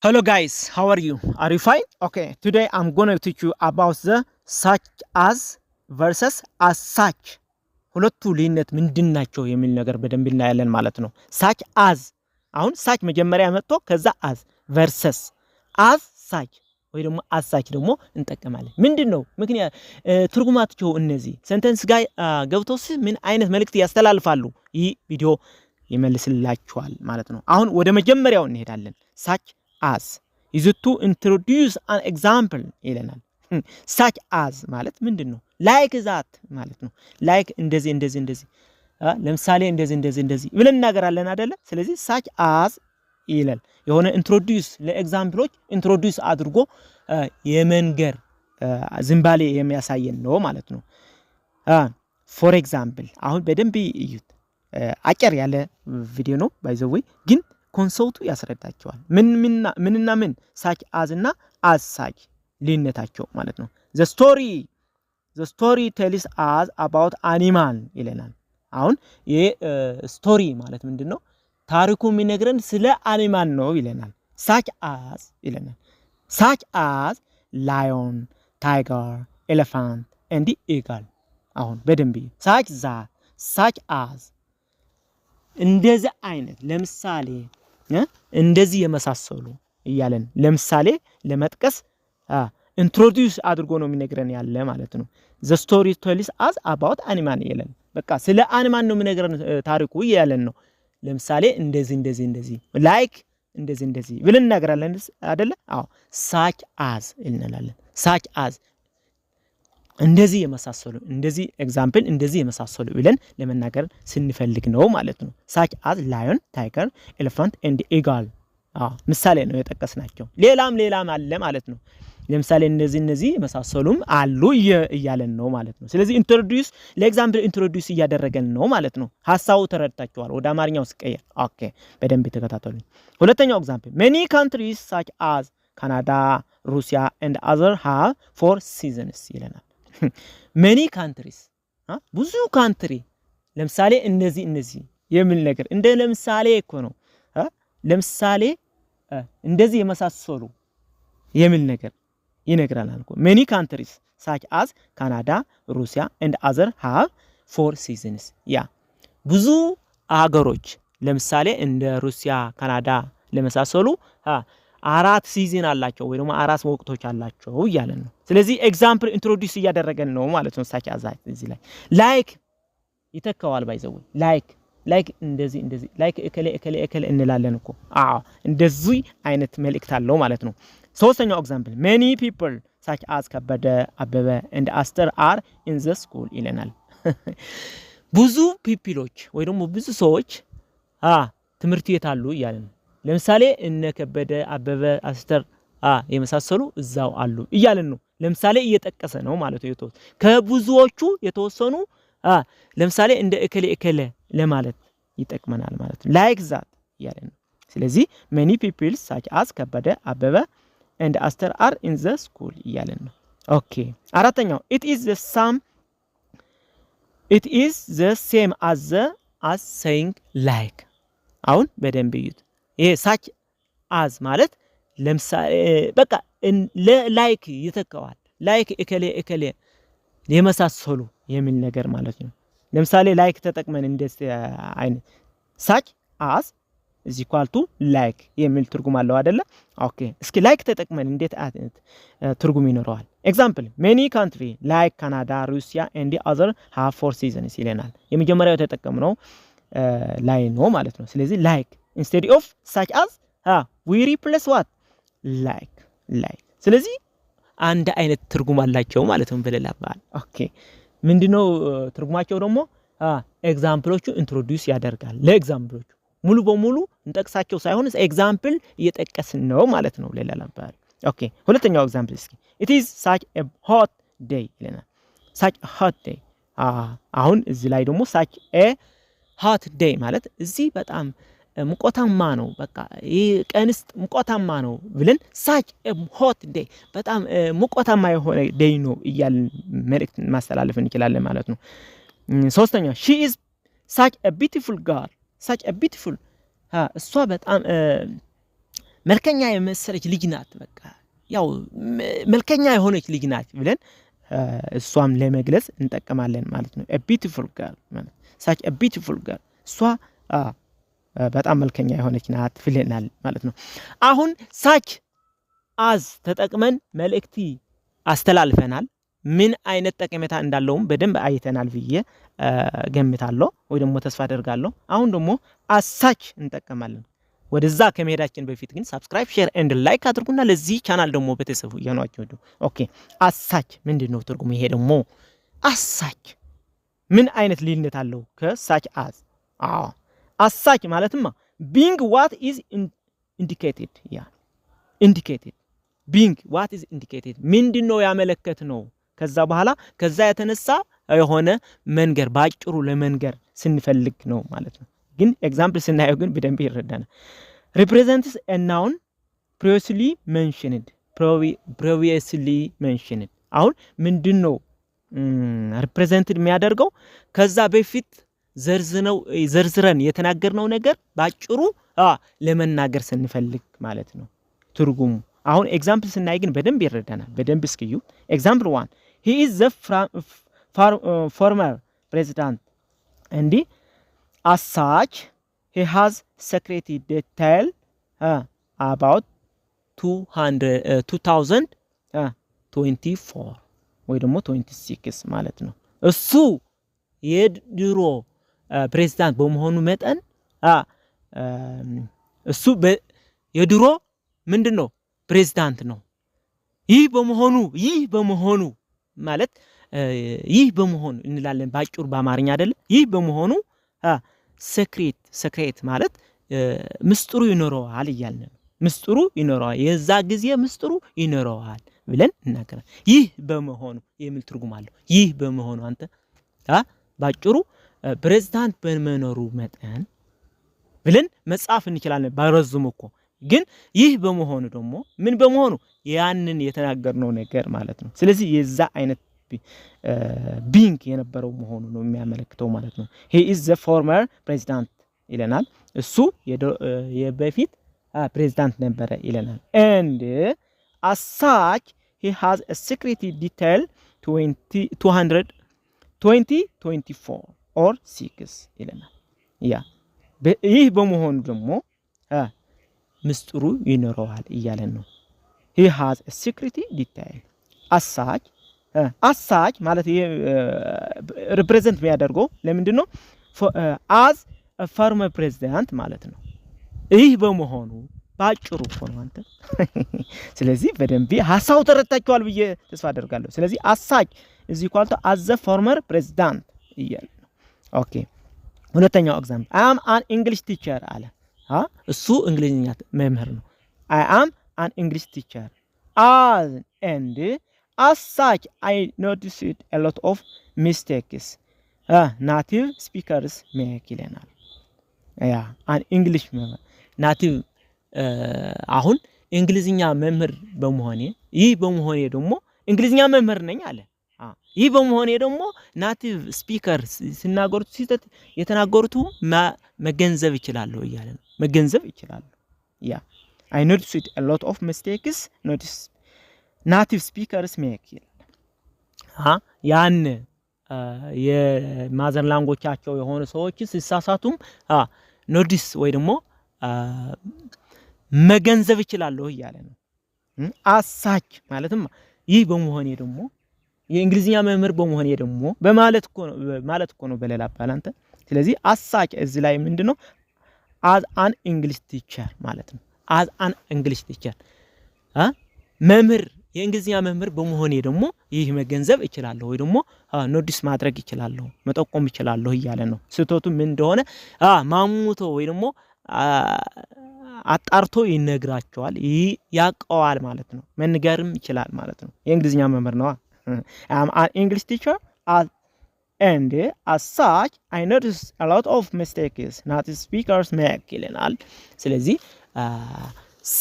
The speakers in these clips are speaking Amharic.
Hello guys, how are you? Are you fine? Okay, today I'm going to teach you about the such as versus as such ሁለቱ ልዩነት ምንድናቸው የሚል ነገር በደንብ እናያለን ማለት ነው። such as አሁን such መጀመሪያ መጥቶ ከዛ as versus as such ወይ ደግሞ as such ደግሞ እንጠቀማለን። ምንድነው? ምክንያት ትርጉማቸው እነዚህ ሴንተንስ ጋር ገብቶስ ምን አይነት መልእክት ያስተላልፋሉ? ይህ ቪዲዮ ይመልስላችኋል ማለት ነው። አሁን ወደ መጀመሪያው እንሄዳለን። such as is it to introduce an example ይለናል። such as ማለት ምንድነው? like that ማለት ነው። like እንደዚህ ለምሳሌ እንደዚህ ብለን እናገራለን አይደለ? ስለዚህ such as ይላል የሆነ introduce ለኤግዛምፕሎች introduce አድርጎ የመንገር ዝምባሌ የሚያሳየን ነው ማለት ነው። for example አሁን በደንብ እዩት። አጭር ያለ ቪዲዮ ነው by the way ግን ኮንሰፕቱ ያስረዳቸዋል። ምንና ምን such as እና as such ልዩነታቸው ማለት ነው። the story tells us about animal ይለናል። አሁን ይሄ ስቶሪ ማለት ምንድነው? ታሪኩ የሚነግረን ስለ አኒማል ነው ይለናል። such as ይለናል። such as lion, tiger, elephant and eagle አሁን በደንብ such as እንደዚህ አይነት ለምሳሌ እንደዚህ የመሳሰሉ ይያለን ለምሳሌ ለመጥቀስ introduce አድርጎ ነው የሚነግረን ያለ ማለት ነው። the story tells us about animal ይላል። በቃ ስለ አኒማል ነው የሚነግረን ታሪኩ ይያለን ነው። ለምሳሌ እንደዚህ like እንደዚህ ብለን እናገራለን አይደለ? አዎ such as እንላለን። such as እንደዚህ የመሳሰሉ እንደዚህ ኤግዛምፕል እንደዚህ የመሳሰሉ ብለን ለመናገር ስንፈልግ ነው ማለት ነው። such as lion, tiger, elephant and eagle ምሳሌ ነው የጠቀስናቸው። ሌላም አለ ማለት ነው። ለምሳሌ እነዚህ የመሳሰሉም አሉ እያለን ነው ማለት ነው። ስለዚህ ኢንትሮዲዩስ ለኤግዛምፕል ኢንትሮዲዩስ እያደረገን ነው ማለት ነው። ሐሳቡ ተረድታችኋል? ወደ አማርኛው ስቀየር ኦኬ በደንብ ተከታተሉኝ። ሁለተኛው ኤግዛምፕል many countries such as Canada, Russia and other have four seasons ይለናል። many countries ብዙ ካንትሪ ለምሳሌ እነዚህ የሚል ነገር እንደ ለምሳሌ እኮ ነው። ለምሳሌ እንደዚህ የመሳሰሉ የሚል ነገር ይነግራናል እኮ many countries such as Canada, Russia and other have four seasons ብዙ አገሮች ለምሳሌ እንደ ሩሲያ፣ ካናዳ ለመሳሰሉ አራት ሲዝን አላቸው ወይ ደግሞ አራት ወቅቶች አላቸው ይያለን ነው። ስለዚህ ኤግዛምፕል ኢንትሮዲዩስ እያደረገን ነው ማለት ነው። such as እዚህ ላይ like ይተካዋል by the way like እንደዚህ like እከለ እንላለን እኮ እንደዚህ አይነት መልእክት አለው ማለት ነው። ሶስተኛው ኤግዛምፕል many people such as ከበደ፣ አበበ and Aster are in the school ይለናል። ብዙ ፒፕሎች ወይ ደግሞ ብዙ ሰዎች ትምህርት ቤት አሉ ይያለን። ለምሳሌ እነ ከበደ፣ አበበ፣ አስተር የመሳሰሉ እዛው አሉ እያለን ነው። ለምሳሌ እየጠቀሰ ነው ማለት ነው። ከብዙዎቹ የተወሰኑ ለምሳሌ እንደ እከለ ለማለት ይጠቅመናል ማለት ነው። like that እያለን ነው። ስለዚህ many people such as ከበደ፣ አበበ and Aster are in the school እያለን ነው። ኦኬ አራተኛው it is the same as saying like አሁን በደንብ እዩት። ይሄ such as ማለት ለምሳሌ በቃ ለላይክ ይተካዋል። ላይክ እከለ የመሳሰሉ የሚል ነገር ማለት ነው። ለምሳሌ ላይክ ተጠቅመን እንደዚህ አይነት such as is equal to like የሚል ትርጉም አለው አይደለ? ኦኬ እስኪ ላይክ ተጠቅመን እንዴት ትርጉም ይኖረዋል? ኤግዛምፕል many country like Canada, Russia and the other have four seasons ይለናል። የመጀመሪያው ተጠቀምነው ላይ ነው ማለት ነው። ስለዚህ like instead of such as we replace what like ስለዚህ አንድ አይነት ትርጉም አላቸው ማለት ነው በሌላባል። ኦኬ ምንድነው ትርጉማቸው ደግሞ ኤግዛምፕሎቹ ኢንትሮዲዩስ ያደርጋል። ለኤግዛምፕሎቹ ሙሉ በሙሉ እንጠቅሳቸው ሳይሆን ኤግዛምፕል እየጠቀስን ነው ማለት ነው ለሌላባል። ኦኬ ሁለተኛው ኤግዛምፕል እስኪ it is such a hot day ይለናል። such a hot day አሁን እዚህ ላይ ደግሞ such a hot day ማለት እዚህ በጣም ሙቀታማ ነው በቃ ይሄ ቀንስ ሙቀታማ ነው ብለን such a hot day በጣም ሙቀታማ የሆነ day ነው እያልን መልእክት ማስተላለፍ እንችላለን ማለት ነው። ሶስተኛው she is such a beautiful girl such a beautiful እሷ በጣም መልከኛ የመሰለች ልጅ ናት በቃ ያው መልከኛ የሆነች ልጅ ናት ብለን እሷም ለመግለጽ እንጠቀማለን ማለት ነው a beautiful girl ማለት such a beautiful girl እሷ በጣም መልከኛ የሆነች ናት ብለናል ማለት ነው አሁን such as ተጠቅመን መልእክት አስተላልፈናል ምን አይነት ጠቀሜታ እንዳለውም በደንብ አይተናል ብዬ ገምታለሁ ወይ ደግሞ ተስፋ አደርጋለሁ አሁን ደግሞ as such እንጠቀማለን ወደዛ ከመሄዳችን በፊት ግን ሰብስክራይብ ሼር ኤንድ ላይክ አድርጉና ለዚህ ቻናል ደግሞ በተሰፉ ያኗቸው ኦኬ as such ምንድነው ትርጉሙ ይሄ ደግሞ as such ምን አይነት ልዩነት አለው ከsuch as as such ማለትማ being what is indicated indicated being what is indicated ምንድነው ያመለከት ነው ከዛ በኋላ ከዛ የተነሳ የሆነ መንገር ባጭሩ ለመንገር ስንፈልግ ነው ማለት ነው ግን ኤግዛምፕል ስናየው ግን በደንብ ይረዳና represents a noun previously mentioned አሁን ምንድነው represented የሚያደርገው ከዛ በፊት ዘርዝረን የተናገርነው ነገር ባጭሩ ለመናገር ስንፈልግ ማለት ነው ትርጉሙ አሁን ኤግዛምፕል ስናይ ግን በደንብ ይረዳናል በደንብ እስኪዩ ኤግዛምፕል 1 he is the former president and as such he has secreted detail about 2024 ወይ ደግሞ 26 ማለት ነው እሱ የድሮ ፕሬዝዳንት በመሆኑ መጠን እሱ የድሮ ምንድነው ፕሬዝዳንት ነው ይህ በመሆኑ ማለት ይህ በመሆኑ እንላለን ባጭሩ በአማርኛ አይደል ይህ በመሆኑ secret ማለት ምስጥሩ ይኖረዋል ይያልን ነው ምስጥሩ ይኖረዋል የዛ ጊዜ ምስጥሩ ይኖረዋል ብለን እናገራለን ይህ በመሆኑ የሚል ትርጉም አለው ይህ በመሆኑ አንተ ባጭሩ ፕሬዝዳንት በመኖሩ መጠን ብለን መጻፍ እንችላለን ባይረዝምኮ ግን ይህ በመሆኑ ደግሞ ምን በመሆኑ ያንን የተናገርነው ነገር ማለት ነው ስለዚህ የዛ አይነት ቢንግ የነበረው መሆኑ ነው የሚያመለክተው ማለት ነው he is the former president ይለናል እሱ የበፊት ፕሬዝዳንት ነበረ ይለናል and as such he has a secret detail 2024 or 6 ይለናል ይህ በመሆኑ ደግሞ ምስጥሩ ይኖረዋል ይያለን ነው he has a secret detail as such ማለት represent የሚያደርገው ለምንድን ነው as a former president ማለት ነው ይህ በመሆኑ ባጭሩ ሆኖ አንተ ስለዚህ በደንብ ሐሳቡ ተረታችኋል ብዬ ተስፋ አደርጋለሁ ስለዚህ as such is equal to as the former president ይያለን ነው ኦኬ ሁለተኛው ኤግዛምፕል I am an English teacher አለ እሱ እንግሊዝኛ መምህር ነው I am an English teacher and as such I noticed a lot of mistakes native speakers make ይለናል an English native አሁን እንግሊዝኛ መምህር በመሆኔ ይህ በመሆኔ ደግሞ እንግሊዝኛ መምህር ነኝ አለ ይህ በመሆኔ ደግሞ ናቲቭ ስፒከር ሲናገሩት ሲተት የተናገሩት መገንዘብ ይችላል ይያለ ነው መገንዘብ ይችላል I noticed a lot of mistakes native speakers make ያን የማዘር ላንጉዌጃቸው የሆኑ ሰዎች ሲሳሳቱም ኖቲስ ወይ ደግሞ መገንዘብ ይችላል ይያለ ነው አሳች ማለትም ይህ በመሆኔ ደግሞ የእንግሊዝኛ መምህር በመሆኔ ደግሞ በማለት እኮ ነው በሌላ ባላንተ ስለዚህ አሳች እዚህ ላይ ምንድነው as an English teacher ማለት ነው as an English teacher መምህር የእንግሊዝኛ መምህር በመሆኔ ደግሞ ይህ መገንዘብ ይችላል ወይ ደግሞ ኖቲስ ማድረግ ይችላል መጠቆም ይችላል ይያለ ነው ስህተቱ ምን እንደሆነ ማሙቶ ወይ ደግሞ አጣርቶ ይነግራቸዋል ያቀዋል ማለት ነው መንገርም ይችላል ማለት ነው የእንግሊዝኛ መምህር ነው I am an English teacher and as such I notice a lot of mistakes native speakers make ይለናል ስለዚህ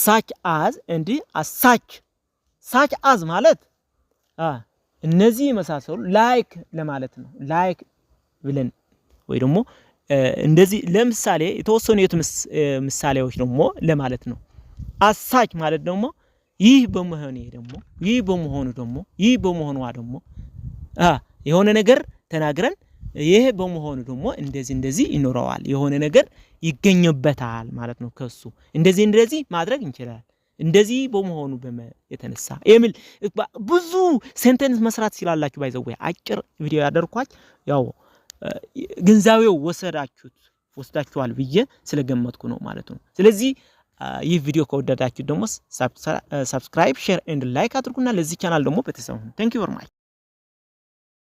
such as and as such as ማለት እነዚህ መሳሰሉ like ለማለት ነው like ብለን ወይ ደግሞ እንደዚህ ለምሳሌ የተወሰኑ ምሳሌዎች ደግሞ ለማለት ነው አሳች ማለት ደግሞ ይህ በመሆኑ ደግሞ የሆነ ነገር ተናግረን ይሄ በመሆኑ ደግሞ እንደዚህ ይኖረዋል የሆነ ነገር ይገኝበታል ማለት ነው ከሱ እንደዚህ ማድረግ እንችላለን እንደዚህ በመሆኑ የተነሳ የሚል ብዙ ሴንተንስ መስራት ሲላላችሁ ባይዘው አጭር ቪዲዮ ያደርኳች ያው ግንዛቤው ወስዳችኋል ብዬ ስለገመትኩ ነው ማለት ነው ስለዚህ ይህ ቪዲዮ ከወደዳችሁ ደግሞ ሰብስክራይብ ሼር ኤንድ ላይክ አድርጉና ለዚህ ቻናል ደግሞ ቤተሰብ ሁኑ Thank you very much